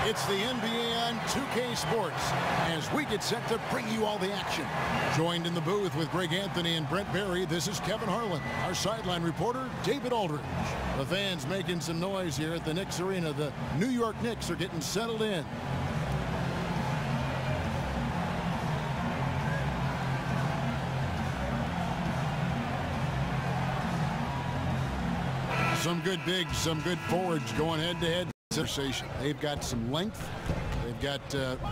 It's the NBA on 2K Sports as we get set to bring you all the action. Joined in the booth with Greg Anthony and Brent Barry, this is Kevin Harlan. Our sideline reporter, David Aldridge. The fans making some noise here at the Knicks Arena. The New York Knicks are getting settled in. Some good bigs, some good forwards going head-to-head. They've got some length. They've got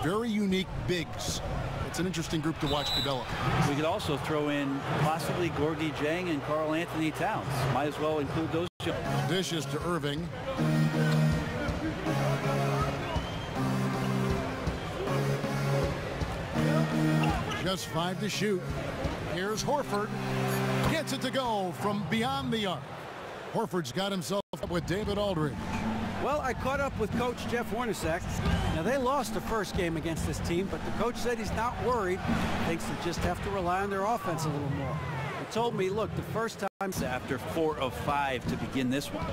very unique bigs. It's an interesting group to watch develop. We could also throw in possibly Gorgie Jang and Karl Anthony Towns. Might as well include those two. Dishes to Irving. Just 5 to shoot. Here's Horford. Gets it to go from beyond the arc. Horford's got himself up with David Aldridge. Well, I caught up with Coach Jeff Hornacek. Now, they lost the first game against this team, but the coach said he's not worried. Thinks they just have to rely on their offense a little more. He told me, look, the first time after 4 of 5 to begin this one.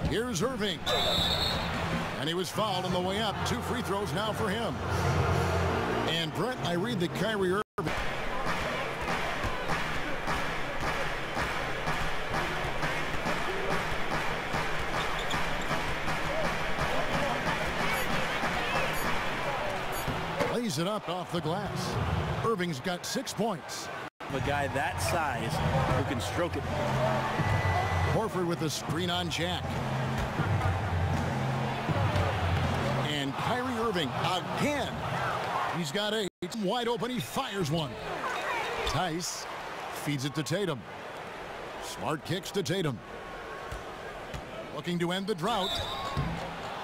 Here's Irving. And he was fouled on the way up. 2 free throws now for him. And Brent, I read that Kyrie Irving lays it up off the glass. Irving's got 6 points. A guy that size who can stroke it. Horford with a screen on Jack. And Kyrie Irving again. He's got 8. Wide open. He fires one. Tice feeds it to Tatum. Smart kicks to Tatum. Looking to end the drought.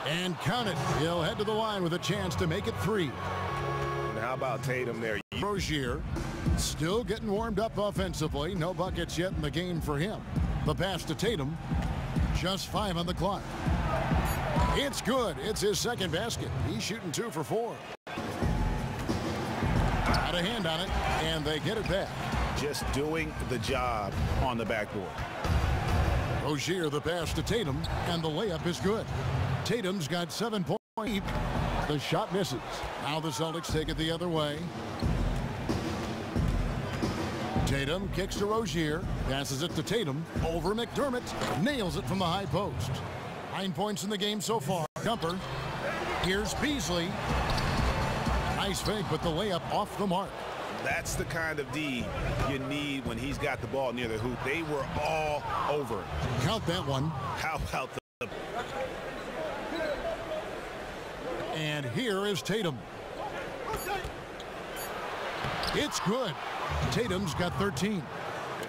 And count it. He'll head to the line with a chance to make it 3. How about Tatum there? Rozier still getting warmed up offensively. No buckets yet in the game for him. The pass to Tatum. Just 5 on the clock. It's good. It's his second basket. He's shooting 2 for 4. Got a hand on it, and they get it back. Just doing the job on the backboard. Rozier the pass to Tatum, and the layup is good. Tatum's got 7 points. The shot misses. Now the Celtics take it the other way. Tatum kicks to Rozier. Passes it to Tatum. Over McDermott. Nails it from the high post. 9 points in the game so far. Jumper. Here's Beasley. Nice fake, but the layup off the mark. That's the kind of D you need when he's got the ball near the hoop. They were all over it. Count that one. How about the... And here is Tatum. It's good. Tatum's got 13.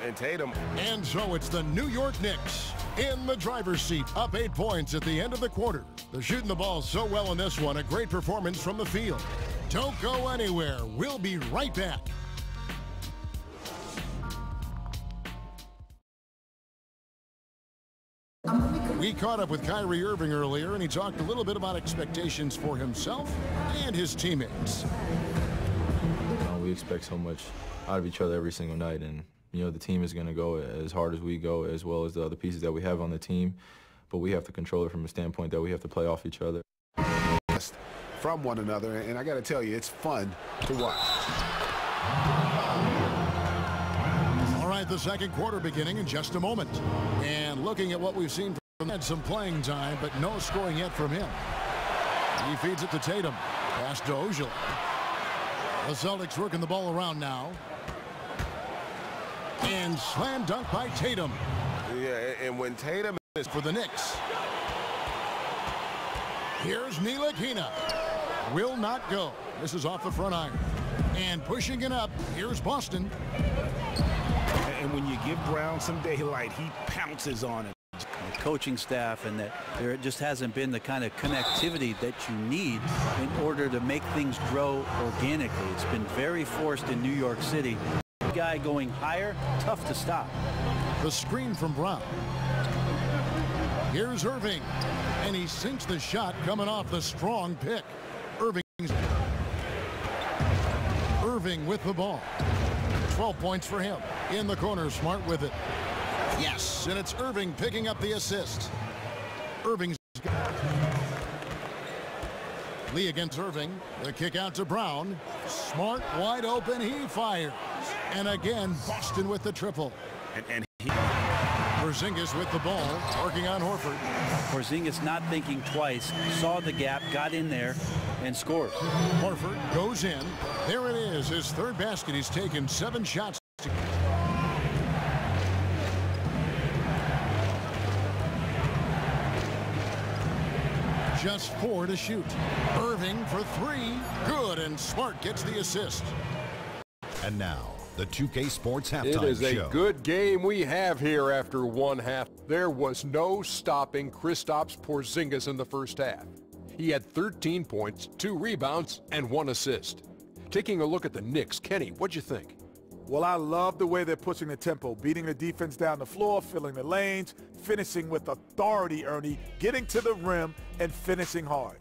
And Tatum. And so it's the New York Knicks in the driver's seat, up 8 points at the end of the quarter. They're shooting the ball so well in this one. A great performance from the field. Don't go anywhere. We'll be right back. We caught up with Kyrie Irving earlier, and he talked a little bit about expectations for himself and his teammates. We expect so much out of each other every single night, and you know the team is going to go as hard as we go, as well as the other pieces that we have on the team. But we have to control it from a standpoint that we have to play off each other. From one another, and I got to tell you, it's fun to watch. All right, the second quarter beginning in just a moment. And looking at what we've seen from him, had some playing time, but no scoring yet from him. He feeds it to Tatum. Pass to Ojala. The Celtics working the ball around now. And slam dunk by Tatum. Yeah, and when Tatum is for the Knicks. Here's Ntilikina. Will not go. This is off the front iron. And pushing it up, here's Boston. And when you give Brown some daylight, he pounces on it. The coaching staff, and that there just hasn't been the kind of connectivity that you need in order to make things grow organically. It's been very forced in New York City. Guy going higher, tough to stop. The screen from Brown. Here's Irving, and he sinks the shot coming off the strong pick. Irving with the ball. 12 points for him. In the corner, Smart with it. Yes, and it's Irving picking up the assist. Irving's Lee against Irving. The kick out to Brown. Smart wide open. He fires. And again, Boston with the triple. Porzingis with the ball, working on Horford. Porzingis not thinking twice, saw the gap, got in there, and scored. Horford goes in. There it is, his third basket. He's taken 7 shots. Just 4 to shoot. Irving for 3. Good, and Smart gets the assist. And now, the 2K Sports Halftime Show. It is a good game we have here after one half. There was no stopping Kristaps Porzingis in the first half. He had 13 points, 2 rebounds, and 1 assist. Taking a look at the Knicks, Kenny, what'd you think? Well, I love the way they're pushing the tempo, beating the defense down the floor, filling the lanes, finishing with authority, Ernie, getting to the rim and finishing hard.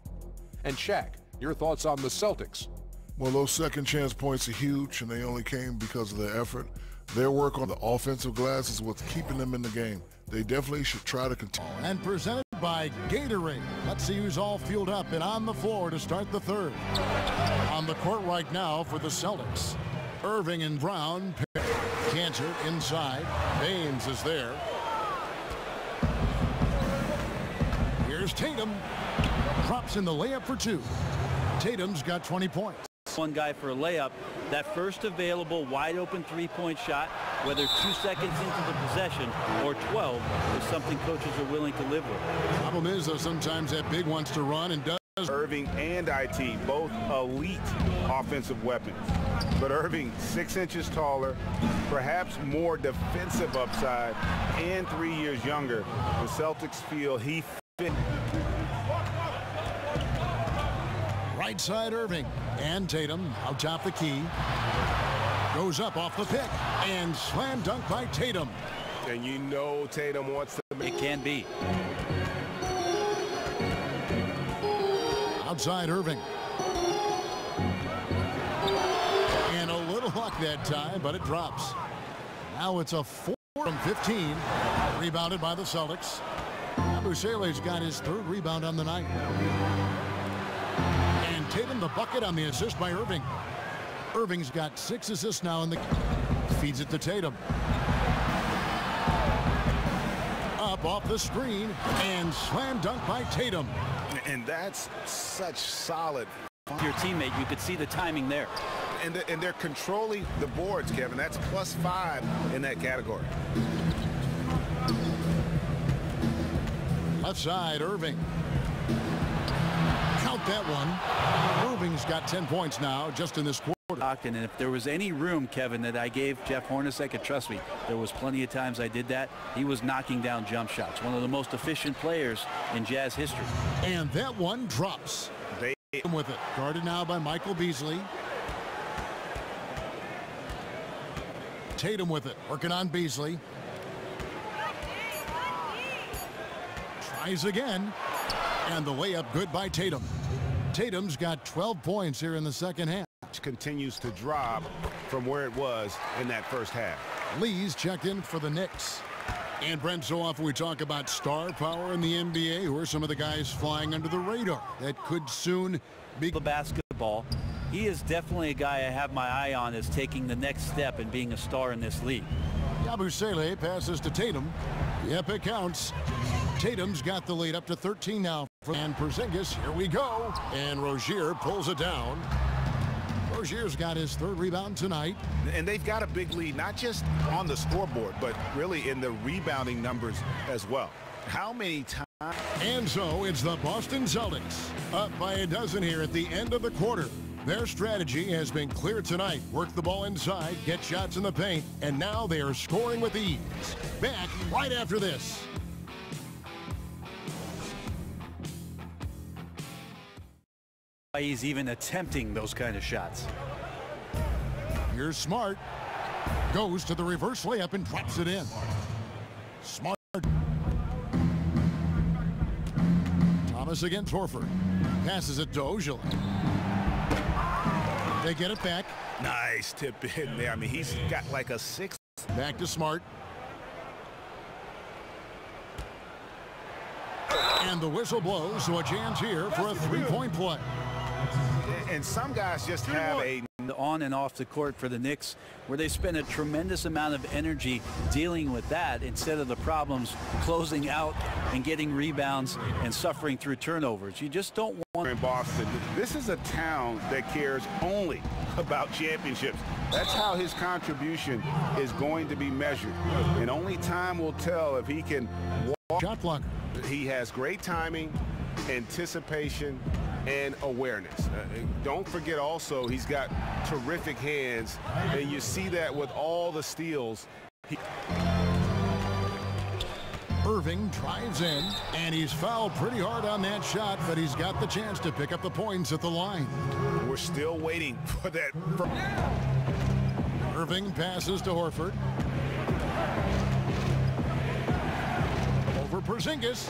And Shaq, your thoughts on the Celtics? Well, those second chance points are huge, and they only came because of their effort. Their work on the offensive glass is what's keeping them in the game. They definitely should try to continue. And presented by Gatorade. Let's see who's all fueled up and on the floor to start the third. On the court right now for the Celtics. Irving and Brown. Cantor inside. Baines is there. Here's Tatum. Drops in the layup for 2. Tatum's got 20 points. One guy for a layup. That first available wide open three-point shot, whether 2 seconds into the possession or 12, is something coaches are willing to live with. Problem is, though, sometimes that big wants to run and does. Irving and IT, both elite offensive weapons. But Irving, 6 inches taller, perhaps more defensive upside, and 3 years younger. The Celtics feel he fit. Right side Irving and Tatum out top the key. Goes up off the pick and slam dunk by Tatum. And you know Tatum wants to make it. Can be. Outside Irving. And a little luck that time, but it drops. Now it's a 4 from 15. Rebounded by the Celtics. Abusele's got his 3rd rebound on the night. And Tatum the bucket on the assist by Irving. Irving's got 6 assists now in the... Feeds it to Tatum. Up off the screen and slam dunk by Tatum. And that's such solid. Your teammate, you could see the timing there. And they're controlling the boards, Kevin. That's +5 in that category. Left side, Irving. Count that one. Irving's got 10 points now just in this quarter. And if there was any room, Kevin, that I gave Jeff Hornacek, trust me, there was plenty of times I did that. He was knocking down jump shots. One of the most efficient players in Jazz history. And that one drops. Tatum with it. Guarded now by Michael Beasley. Tatum with it. Working on Beasley. Tries again. And the layup good by Tatum. Tatum's got 12 points here in the second half. Continues to drop from where it was in that first half. Lee's checked in for the Knicks. And Brent, so often we talk about star power in the NBA. Who are some of the guys flying under the radar that could soon be the basketball? He is definitely a guy I have my eye on as taking the next step and being a star in this league. Yabusele passes to Tatum. Yep, it counts. Tatum's got the lead up to 13 now. And Porzingis, here we go. And Rozier pulls it down. Rozier's got his 3rd rebound tonight. And they've got a big lead, not just on the scoreboard, but really in the rebounding numbers as well. How many times? And so it's the Boston Celtics up by a dozen here at the end of the quarter. Their strategy has been clear tonight. Work the ball inside, get shots in the paint, and now they are scoring with ease. Back right after this. He's even attempting those kind of shots. Here's Smart. Goes to the reverse layup and drops it in. Smart. Thomas against Horford. Passes it to Ojala. They get it back. Nice tip in there. I mean, he's got like a 6. Back to Smart. And the whistle blows, so a chance here for a 3-point play. And some guys just have a on and off the court for the Knicks, where they spend a tremendous amount of energy dealing with that instead of the problems closing out and getting rebounds and suffering through turnovers. You just don't want. In Boston, this is a town that cares only about championships. That's how his contribution is going to be measured, and only time will tell if he can walk. Shot blocker. He has great timing, anticipation, and awareness. Don't forget also he's got terrific hands, and you see that with all the steals. Irving drives in, and he's fouled pretty hard on that shot, but he's got the chance to pick up the points at the line. We're still waiting for that. Irving passes to Horford. Over Porzingis.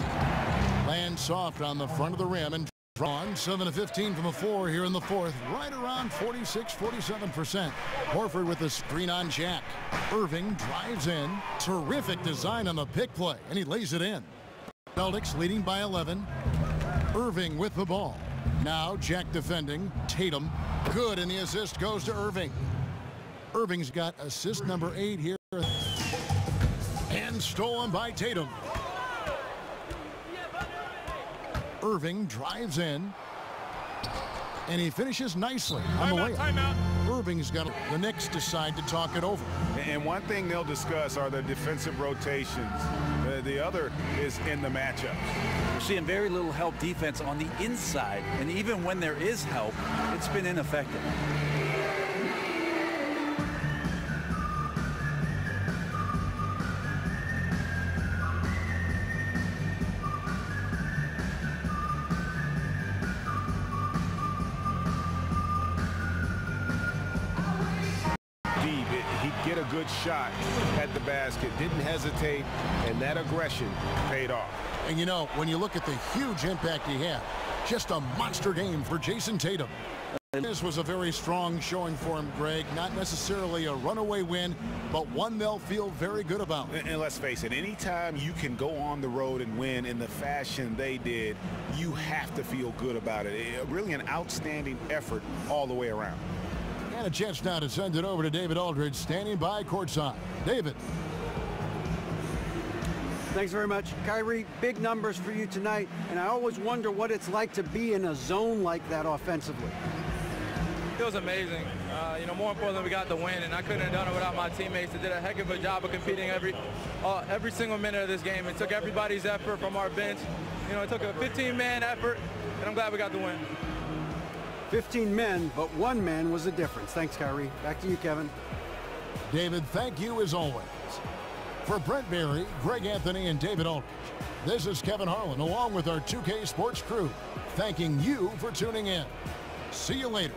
Lands soft on the front of the rim and drawn 7 of 15 from the floor here in the fourth, right around 46-47%. Horford with the screen on Jack. Irving drives in. Terrific design on the pick play, and he lays it in. Celtics leading by 11. Irving with the ball. Now Jack defending. Tatum. Good, and the assist goes to Irving. Irving's got assist number 8 here. And stolen by Tatum. Irving drives in, and he finishes nicely on the layup. Irving's got the Knicks decide to talk it over. And one thing they'll discuss are the defensive rotations. The other is in the matchup. We're seeing very little help defense on the inside, and even when there is help, it's been ineffective. Get a good shot at the basket, didn't hesitate, and that aggression paid off. And you know, when you look at the huge impact he had, just a monster game for Jayson Tatum. And this was a very strong showing for him, Greg. Not necessarily a runaway win, but one they'll feel very good about. And let's face it, anytime you can go on the road and win in the fashion they did, you have to feel good about it. Really an outstanding effort all the way around. And a chance now to send it over to David Aldridge, standing by courtside. David. Thanks very much. Kyrie, big numbers for you tonight, and I always wonder what it's like to be in a zone like that offensively. It was amazing. You know, more importantly, we got the win, and I couldn't have done it without my teammates. They did a heck of a job of competing every single minute of this game. It took everybody's effort from our bench. You know, it took a 15-man effort, and I'm glad we got the win. 15 men, but one man was the difference. Thanks, Kyrie. Back to you, Kevin. David, thank you as always. For Brent Berry, Greg Anthony, and David Aldridge, this is Kevin Harlan, along with our 2K Sports crew, thanking you for tuning in. See you later.